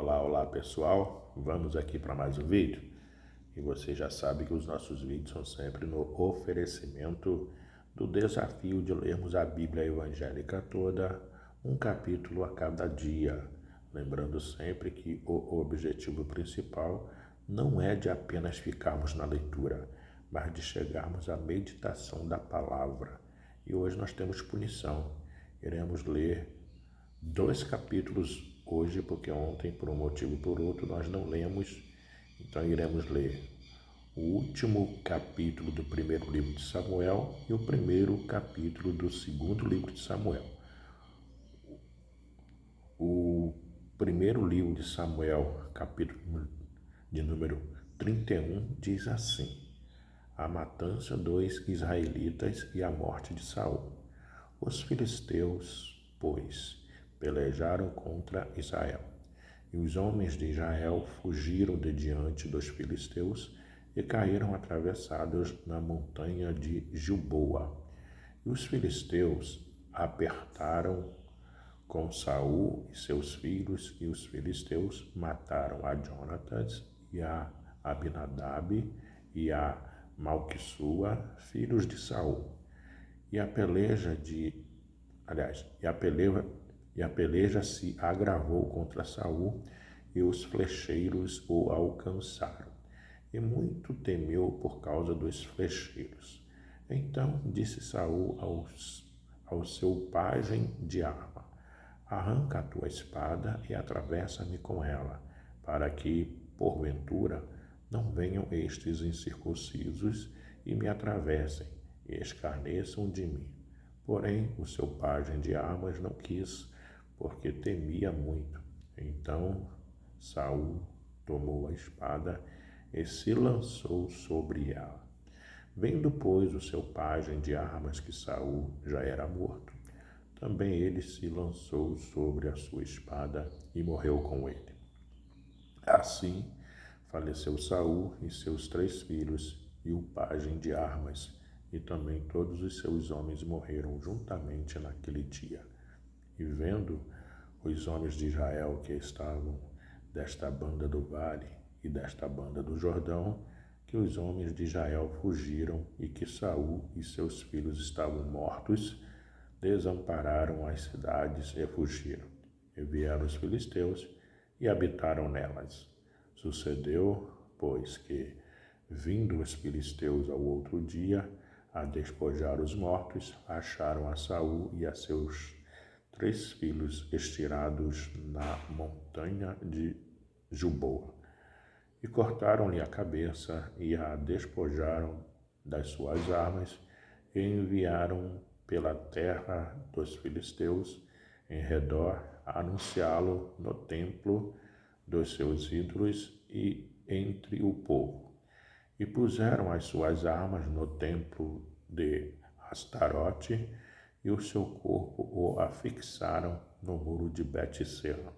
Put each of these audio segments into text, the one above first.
Olá pessoal, vamos aqui para mais um vídeo e você já sabe que os nossos vídeos são sempre no oferecimento do desafio de lermos a Bíblia evangélica toda, um capítulo a cada dia, lembrando sempre que o objetivo principal não é de apenas ficarmos na leitura, mas de chegarmos à meditação da palavra. E hoje nós temos punição, iremos ler 2 capítulos hoje, porque ontem, por um motivo ou por outro, nós não lemos. Então iremos ler o último capítulo do primeiro livro de Samuel e o primeiro capítulo do segundo livro de Samuel. O primeiro livro de Samuel, capítulo de número 31, diz assim: a matança dos israelitas e a morte de Saul. Os filisteus, pois, pelejaram contra Israel. E os homens de Israel fugiram de diante dos filisteus e caíram atravessados na montanha de Gilboa. E os filisteus apertaram com Saul e seus filhos, e os filisteus mataram a Jonatas e a Abinadab e a Malquissua, filhos de Saul. E a peleja se agravou contra Saul, e os flecheiros o alcançaram. E muito temeu por causa dos flecheiros. Então disse Saul ao seu pajem de arma: arranca a tua espada e atravessa-me com ela, para que, porventura, não venham estes incircuncisos e me atravessem e escarneçam de mim. Porém, o seu pajem de armas não quis, porque temia muito. Então Saul tomou a espada e se lançou sobre ela. Vendo, pois, o seu pajem de armas que Saul já era morto, também ele se lançou sobre a sua espada e morreu com ele. Assim faleceu Saul e seus 3 filhos e o pajem de armas, e também todos os seus homens morreram juntamente naquele dia. E vendo os homens de Israel que estavam desta banda do vale e desta banda do Jordão, que os homens de Israel fugiram e que Saul e seus filhos estavam mortos, desampararam as cidades e fugiram. E vieram os filisteus e habitaram nelas. Sucedeu, pois, que, vindo os filisteus ao outro dia a despojar os mortos, acharam a Saul e a seus 3 filhos estirados na montanha de Gilboa. E cortaram-lhe a cabeça e a despojaram das suas armas e enviaram pela terra dos filisteus em redor a anunciá-lo no templo dos seus ídolos e entre o povo. E puseram as suas armas no templo de Astarote, e o seu corpo o afixaram no muro de Bet-sela.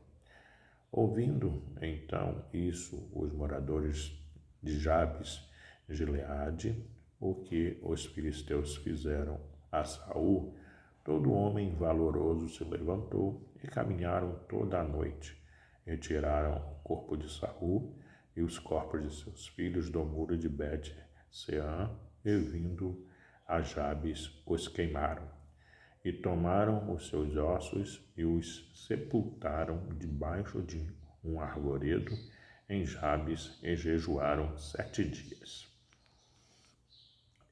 Ouvindo então isso, os moradores de Jabes Gileade, o que os filisteus fizeram a Saul, todo homem valoroso se levantou e caminharam toda a noite. E tiraram o corpo de Saul e os corpos de seus filhos do muro de Bet-seã, e vindo a Jabes os queimaram. E tomaram os seus ossos e os sepultaram debaixo de um arvoredo em Jabes e jejuaram 7 dias.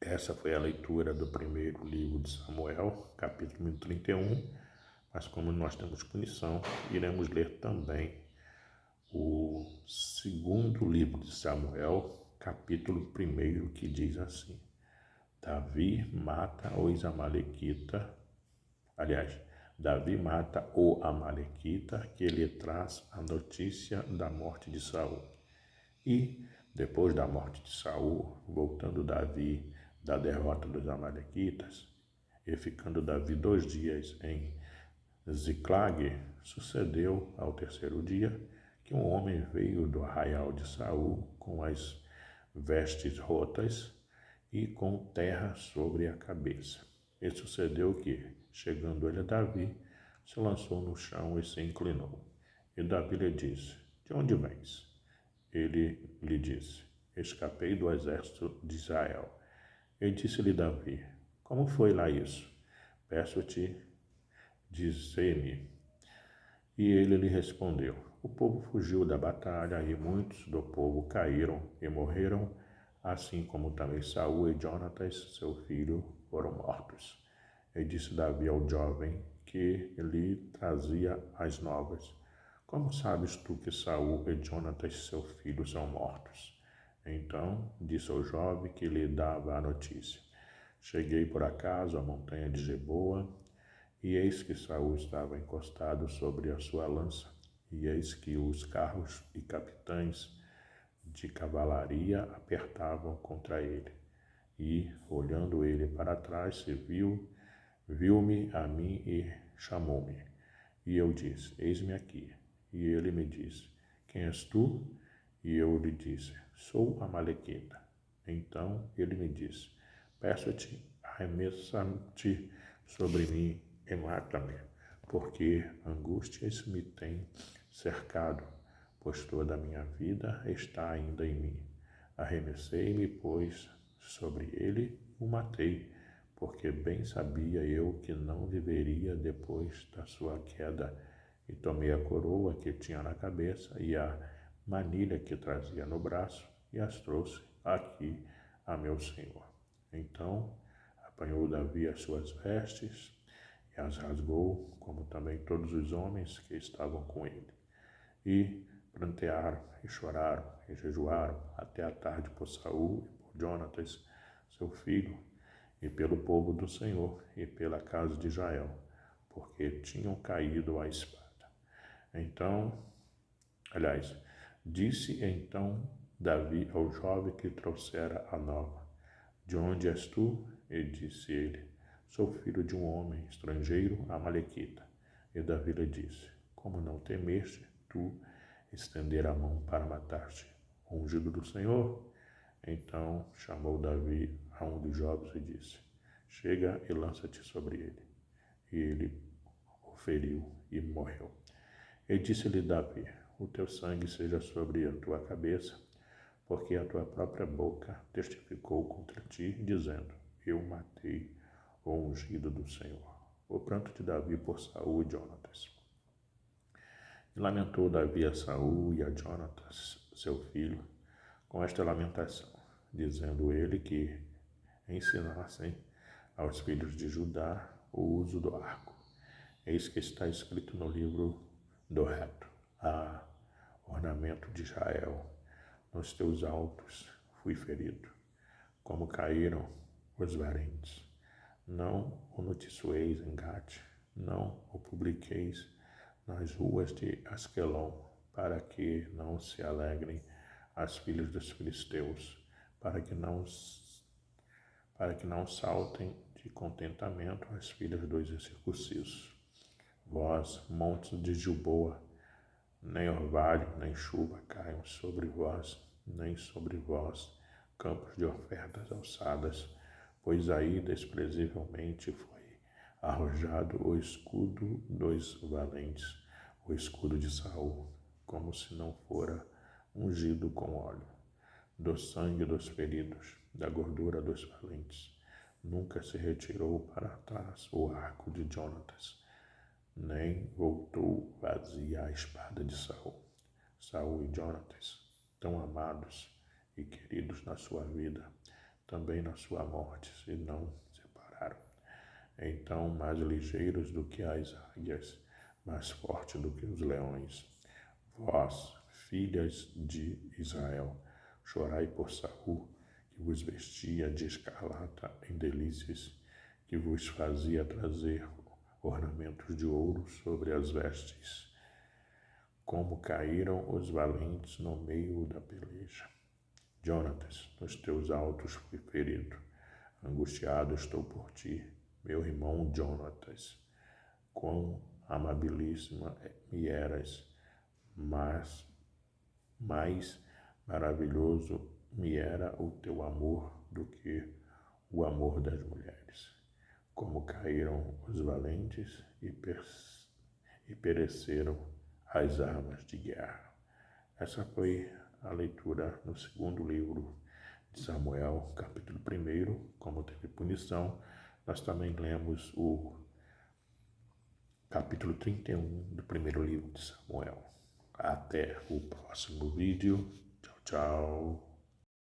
Essa foi a leitura do primeiro livro de Samuel, capítulo 31, mas como nós temos punição, iremos ler também o segundo livro de Samuel, capítulo 1, que diz assim: Davi mata o Amalequita que lhe traz a notícia da morte de Saul. E, depois da morte de Saul, voltando Davi da derrota dos Amalequitas, e ficando Davi 2 dias em Ziclag, sucedeu ao 3º dia que um homem veio do arraial de Saul com as vestes rotas e com terra sobre a cabeça. E sucedeu que, chegando ele a Davi, se lançou no chão e se inclinou. E Davi lhe disse: de onde vens? Ele lhe disse: escapei do exército de Israel. E disse-lhe Davi: como foi lá isso? Peço-te, dize-me. E ele lhe respondeu: o povo fugiu da batalha e muitos do povo caíram e morreram, assim como também Saul e Jonatas, seu filho, foram mortos. E disse Davi ao jovem que lhe trazia as novas: como sabes tu que Saul e Jonatas, seu filho, são mortos? Então disse ao jovem que lhe dava a notícia: cheguei por acaso à montanha de Geboa, e eis que Saul estava encostado sobre a sua lança, e eis que os carros e capitães de cavalaria apertavam contra ele. E, olhando ele para trás, se viu-me a mim e chamou-me. E eu disse: eis-me aqui. E ele me disse: quem és tu? E eu lhe disse: sou Amalequita. Então ele me disse: peço-te, arremessa-te sobre mim e mata-me, porque angústias me têm cercado, pois toda a minha vida está ainda em mim. Arremessei-me, pois, sobre ele e o matei, porque bem sabia eu que não viveria depois da sua queda. E tomei a coroa que tinha na cabeça e a manilha que trazia no braço e as trouxe aqui a meu senhor. Então apanhou Davi as suas vestes e as rasgou, como também todos os homens que estavam com ele. E prantearam, e choraram, e jejuaram até a tarde por Saul e por Jonatas, seu filho, e pelo povo do Senhor, e pela casa de Israel, porque tinham caído à espada. Disse então Davi ao jovem que trouxera a nova: de onde és tu? E disse ele: sou filho de um homem estrangeiro, amalequita. E Davi lhe disse: como não temeste tu estender a mão para matar-te, o ungido do Senhor? Então chamou Davi a um dos jovens e disse: chega e lança-te sobre ele. E ele o feriu e morreu. E disse-lhe Davi: o teu sangue seja sobre a tua cabeça, porque a tua própria boca testificou contra ti, dizendo: eu matei o ungido do Senhor. O pranto de Davi por Saul e Jonatas. E lamentou Davi a Saul e a Jonatas, seu filho, com esta lamentação, dizendo ele que ensinassem aos filhos de Judá o uso do arco. Eis que está escrito no livro do reto: ornamento de Israel, nos teus altos fui ferido. Como caíram os valentes. Não o noticieis em Gate, não o publiqueis nas ruas de Asquelon, para que não se alegrem as filhas dos filisteus, para que não saltem de contentamento as filhas dos incircuncisos. Vós, montes de Gilboa, nem orvalho, nem chuva caiam sobre vós, nem sobre vós, campos de ofertas alçadas, pois aí desprezivelmente foi arrojado o escudo dos valentes, o escudo de Saul, como se não fora ungido com óleo. Do sangue dos feridos, da gordura dos valentes, nunca se retirou para trás o arco de Jonatas, nem voltou vazia a espada de Saul. Saul e Jonatas, tão amados e queridos na sua vida, também na sua morte se não separaram. Então, mais ligeiros do que as águias, mais fortes do que os leões. Vós, filhas de Israel, chorai por Saul, que vos vestia de escarlata em delícias, que vos fazia trazer ornamentos de ouro sobre as vestes. Como caíram os valentes no meio da peleja. Jonatas, nos teus altos fui ferido. Angustiado estou por ti, meu irmão Jonatas. Quão amabilíssima me eras, mas mais maravilhoso me era o teu amor do que o amor das mulheres. Como caíram os valentes e pereceram as armas de guerra. Essa foi a leitura no segundo livro de Samuel, capítulo 1, como teve punição. Nós também lemos o capítulo 31 do primeiro livro de Samuel. Até o próximo vídeo. Tchau, tchau.